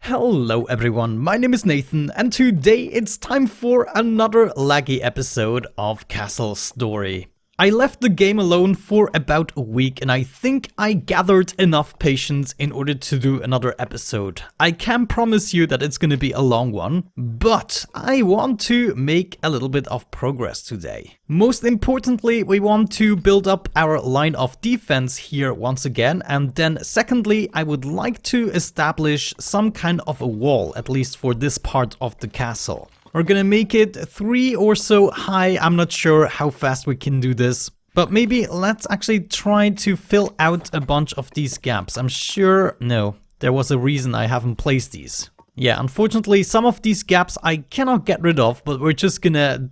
Hello everyone, my name is Nathan and today it's time for another laggy episode of Castle Story. I left the game alone for about a week and I think I gathered enough patience in order to do another episode. I can promise you that it's gonna be a long one, but I want to make a little bit of progress today. Most importantly, we want to build up our line of defense here once again, and then secondly, I would like to establish some kind of a wall, at least for this part of the castle. We're gonna make it 3 or so high. I'm not sure how fast we can do this, but maybe let's actually try to fill out a bunch of these gaps. I'm sure, no, there was a reason I haven't placed these. Yeah, unfortunately, some of these gaps I cannot get rid of, but we're just gonna,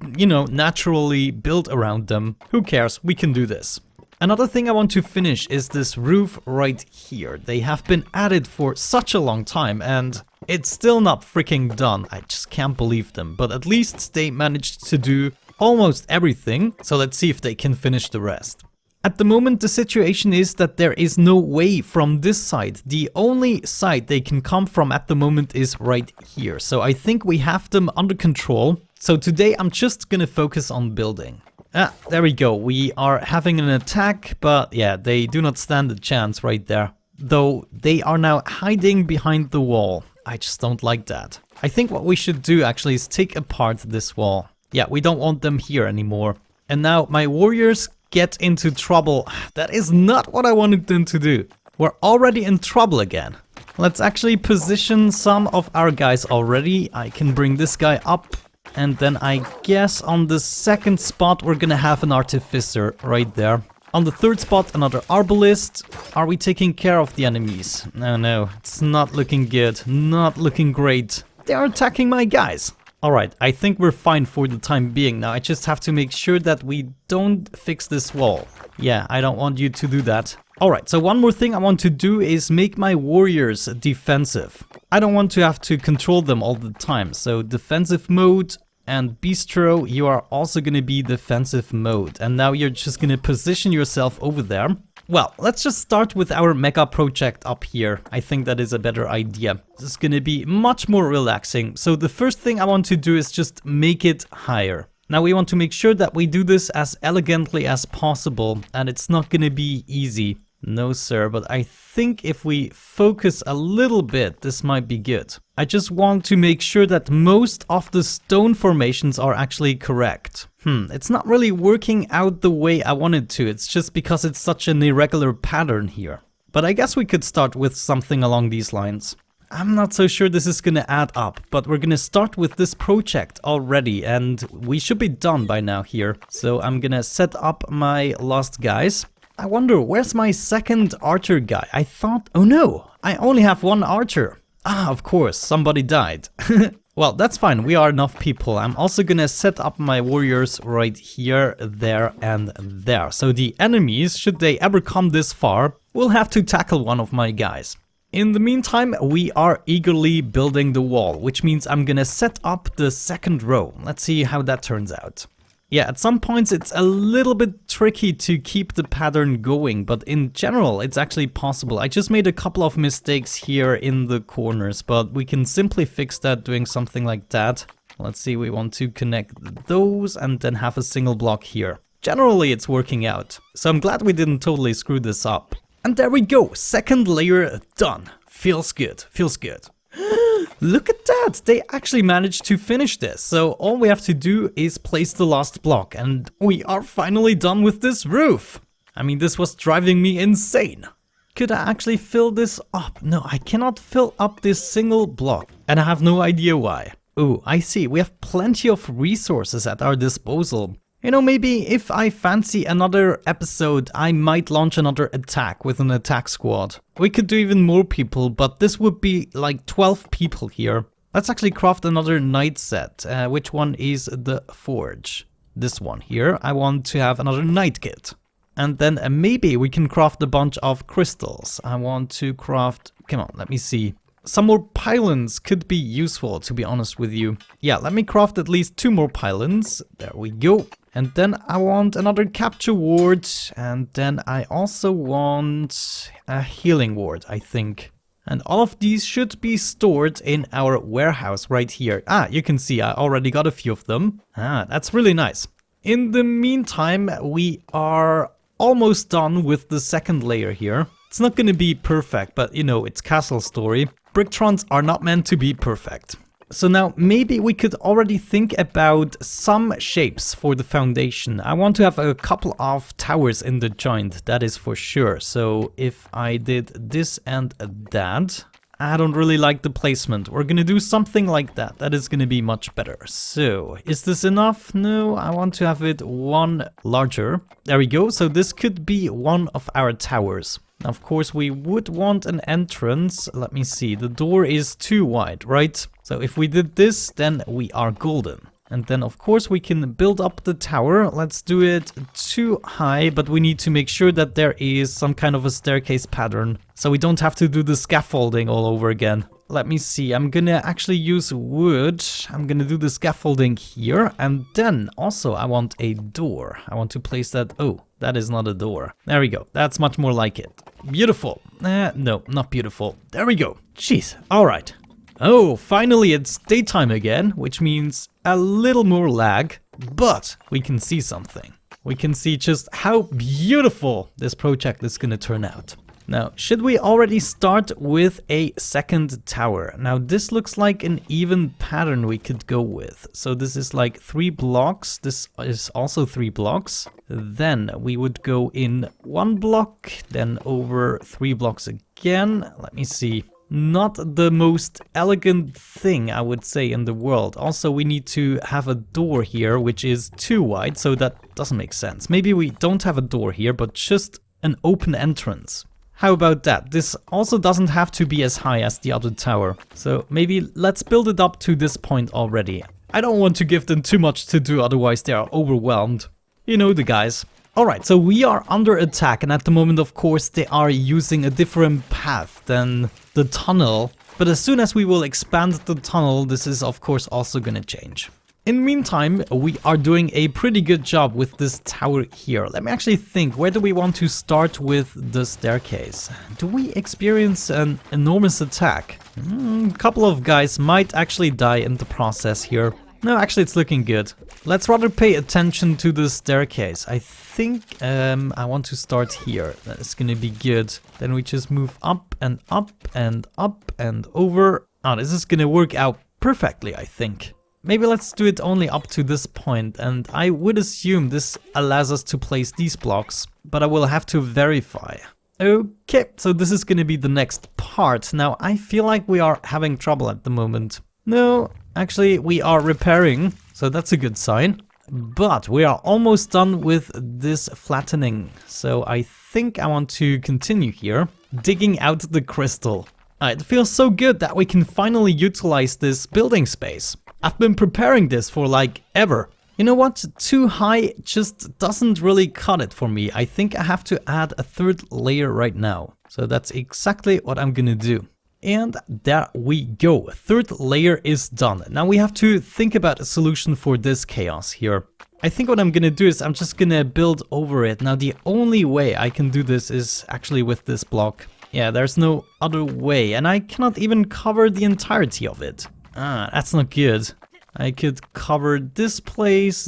naturally build around them. Who cares? We can do this. Another thing I want to finish is this roof right here. They have been added for such a long time and it's still not freaking done. I just can't believe them, but at least they managed to do almost everything. So let's see if they can finish the rest. At the moment, the situation is that there is no way from this side. The only side they can come from at the moment is right here. So I think we have them under control. So today I'm just gonna focus on building. There we go. We are having an attack, but yeah, they do not stand a chance right there. Though they are now hiding behind the wall. I just don't like that. I think what we should do actually is take apart this wall. Yeah, we don't want them here anymore. And now my warriors get into trouble. That is not what I wanted them to do. We're already in trouble again. Let's actually position some of our guys already. I can bring this guy up. And then I guess on the second spot we're gonna have an artificer right there. On the third spot another arbalist. Are we taking care of the enemies? No, it's not looking good, not looking great. They are attacking my guys. Alright, I think we're fine for the time being. Now I just have to make sure that we don't fix this wall. Yeah, I don't want you to do that. Alright, so one more thing I want to do is make my warriors defensive. I don't want to have to control them all the time, so defensive mode and bistro, you are also gonna be defensive mode. And now you're just gonna position yourself over there. Well, let's just start with our mega project up here. I think that is a better idea. This is gonna be much more relaxing. So the first thing I want to do is just make it higher. Now we want to make sure that we do this as elegantly as possible, and it's not gonna be easy. No sir, but I think if we focus a little bit, this might be good. I just want to make sure that most of the stone formations are actually correct. It's not really working out the way I wanted to, it's just because it's such an irregular pattern here. But I guess we could start with something along these lines. I'm not so sure this is gonna add up, but we're gonna start with this project already and we should be done by now here. So I'm gonna set up my lost guys. I wonder, where's my second archer guy? I thought, oh no, I only have one archer. Of course, somebody died. Well, that's fine, we are enough people. I'm also gonna set up my warriors right here, there and there. So the enemies, should they ever come this far, will have to tackle one of my guys. In the meantime, we are eagerly building the wall, which means I'm gonna set up the second row. Let's see how that turns out. Yeah, at some points it's a little bit tricky to keep the pattern going, but in general it's actually possible. I just made a couple of mistakes here in the corners, but we can simply fix that doing something like that. Let's see, we want to connect those and then have a single block here. Generally it's working out, so I'm glad we didn't totally screw this up. And there we go, second layer done. Feels good, feels good. Look at that! They actually managed to finish this. So all we have to do is place the last block and we are finally done with this roof. I mean, this was driving me insane. Could I actually fill this up? No, I cannot fill up this single block and I have no idea why. Oh, I see. We have plenty of resources at our disposal. You know, maybe if I fancy another episode, I might launch another attack with an attack squad. We could do even more people, but this would be like 12 people here. Let's actually craft another knight set. Which one is the forge? This one here. I want to have another knight kit. And then maybe we can craft a bunch of crystals. I want to craft... Come on, let me see. Some more pylons could be useful, to be honest with you. Yeah, let me craft at least 2 more pylons. There we go. And then I want another capture ward. And then I also want a healing ward, I think. And all of these should be stored in our warehouse right here. Ah, you can see I already got a few of them. Ah, that's really nice. In the meantime, we are almost done with the second layer here. It's not going to be perfect, but you know, it's Castle Story. Bricktrons are not meant to be perfect. So now maybe we could already think about some shapes for the foundation. I want to have a couple of towers in the joint, that is for sure. So if I did this and that, I don't really like the placement. We're gonna do something like that. That is gonna be much better. So is this enough? No, I want to have it one larger. There we go. So this could be one of our towers. Of course, we would want an entrance. Let me see. The door is too wide, right? So if we did this, then we are golden. And then, of course, we can build up the tower. Let's do it too high, but we need to make sure that there is some kind of a staircase pattern, so we don't have to do the scaffolding all over again. Let me see. I'm gonna actually use wood. I'm gonna do the scaffolding here. And then also I want a door. I want to place that. Oh, that is not a door. There we go. That's much more like it. Beautiful. No, not beautiful. There we go. Jeez. All right. Oh, finally it's daytime again, which means a little more lag, but we can see something. We can see just how beautiful this project is gonna turn out. Now, should we already start with a second tower? Now, this looks like an even pattern we could go with. So this is like 3 blocks. This is also 3 blocks. Then we would go in 1 block, then over 3 blocks again. Let me see. Not the most elegant thing, I would say, in the world. Also, we need to have a door here, which is too wide, so that doesn't make sense. Maybe we don't have a door here, but just an open entrance. How about that? This also doesn't have to be as high as the other tower. So maybe let's build it up to this point already. I don't want to give them too much to do, otherwise they are overwhelmed. You know the guys. Alright, so we are under attack, and at the moment, of course, they are using a different path than the tunnel. But as soon as we will expand the tunnel, this is, of course, also gonna change. In the meantime, we are doing a pretty good job with this tower here. Let me actually think, where do we want to start with the staircase? Do we experience an enormous attack? A couple of guys might actually die in the process here. No, actually it's looking good. Let's rather pay attention to the staircase. I think I want to start here. That's gonna be good. Then we just move up and up and up and over. Oh, this is gonna work out perfectly, I think. Maybe let's do it only up to this point, and I would assume this allows us to place these blocks, but I will have to verify. Okay, so this is gonna be the next part. Now, I feel like we are having trouble at the moment. No, actually, we are repairing, so that's a good sign. But we are almost done with this flattening, so I think I want to continue here, digging out the crystal. It feels so good that we can finally utilize this building space. I've been preparing this for like ever. You know what? Too high just doesn't really cut it for me. I think I have to add a 3rd layer right now. So that's exactly what I'm gonna do. And there we go. 3rd layer is done. Now we have to think about a solution for this chaos here. I think what I'm gonna do is I'm just gonna build over it. Now the only way I can do this is actually with this block. Yeah, there's no other way, and I cannot even cover the entirety of it. Ah, that's not good. I could cover this place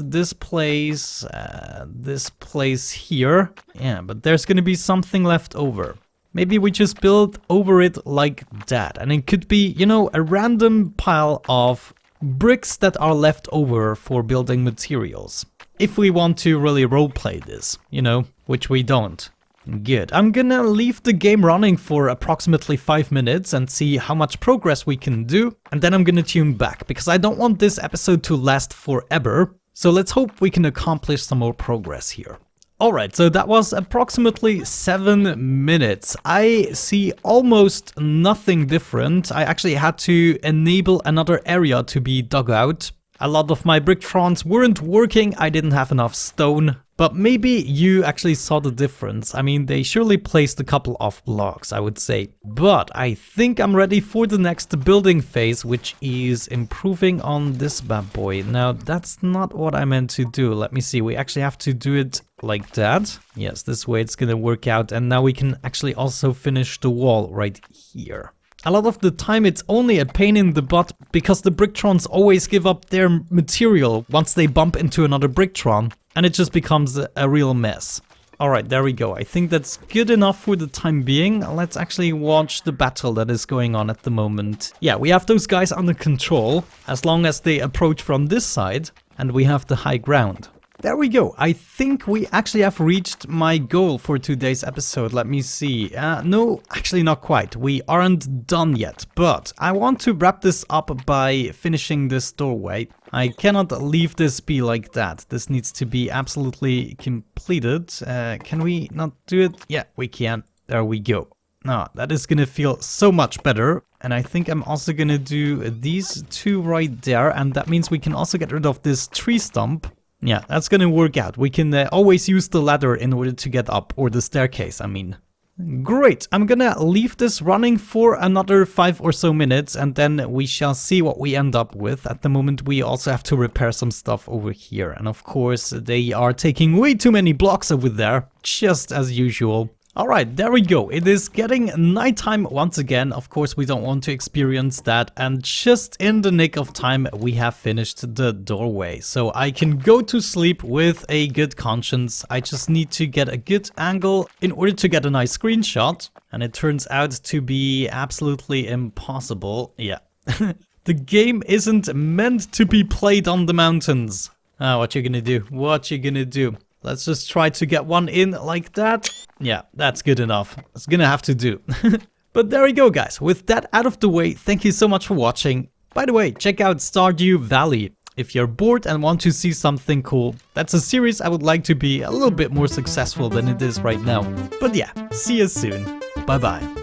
here. Yeah, but there's gonna be something left over. Maybe we just build over it like that, and it could be, you know, a random pile of bricks that are left over for building materials. If we want to really roleplay this, you know, which we don't. Good. I'm gonna leave the game running for approximately 5 minutes and see how much progress we can do, and then I'm gonna tune back, because I don't want this episode to last forever. So let's hope we can accomplish some more progress here. Alright, so that was approximately 7 minutes. I see almost nothing different. I actually had to enable another area to be dug out. A lot of my Bricktrons weren't working, I didn't have enough stone. But maybe you actually saw the difference. I mean, they surely placed a couple of blocks, I would say. But I think I'm ready for the next building phase, which is improving on this bad boy. Now, that's not what I meant to do. Let me see, we actually have to do it like that. Yes, this way it's gonna work out. And now we can actually also finish the wall right here. A lot of the time it's only a pain in the butt because the Bricktrons always give up their material once they bump into another Bricktron, and it just becomes a real mess. Alright, there we go. I think that's good enough for the time being. Let's actually watch the battle that is going on at the moment. Yeah, we have those guys under control, as long as they approach from this side, and we have the high ground. There we go. I think we actually have reached my goal for today's episode. Let me see. No, actually not quite. We aren't done yet, but I want to wrap this up by finishing this doorway. I cannot leave this be like that. This needs to be absolutely completed. Can we not do it? Yeah, we can. There we go. Now, that is gonna feel so much better. And I think I'm also gonna do these two right there. And that means we can also get rid of this tree stump. Yeah, that's gonna work out. We can always use the ladder in order to get up, or the staircase, I mean. Great, I'm gonna leave this running for another 5 or so minutes, and then we shall see what we end up with. At the moment, we also have to repair some stuff over here. And of course, they are taking way too many blocks over there, just as usual. Alright, there we go. It is getting nighttime once again. Of course, we don't want to experience that. And just in the nick of time, we have finished the doorway. So I can go to sleep with a good conscience. I just need to get a good angle in order to get a nice screenshot. And it turns out to be absolutely impossible. Yeah. The game isn't meant to be played on the mountains. What you gonna do? What you gonna do? Let's just try to get one in like that. Yeah, that's good enough. It's gonna have to do. But there we go, guys. With that out of the way, thank you so much for watching. By the way, check out Stardew Valley. If you're bored and want to see something cool, that's a series I would like to be a little bit more successful than it is right now. But yeah, see you soon. Bye bye.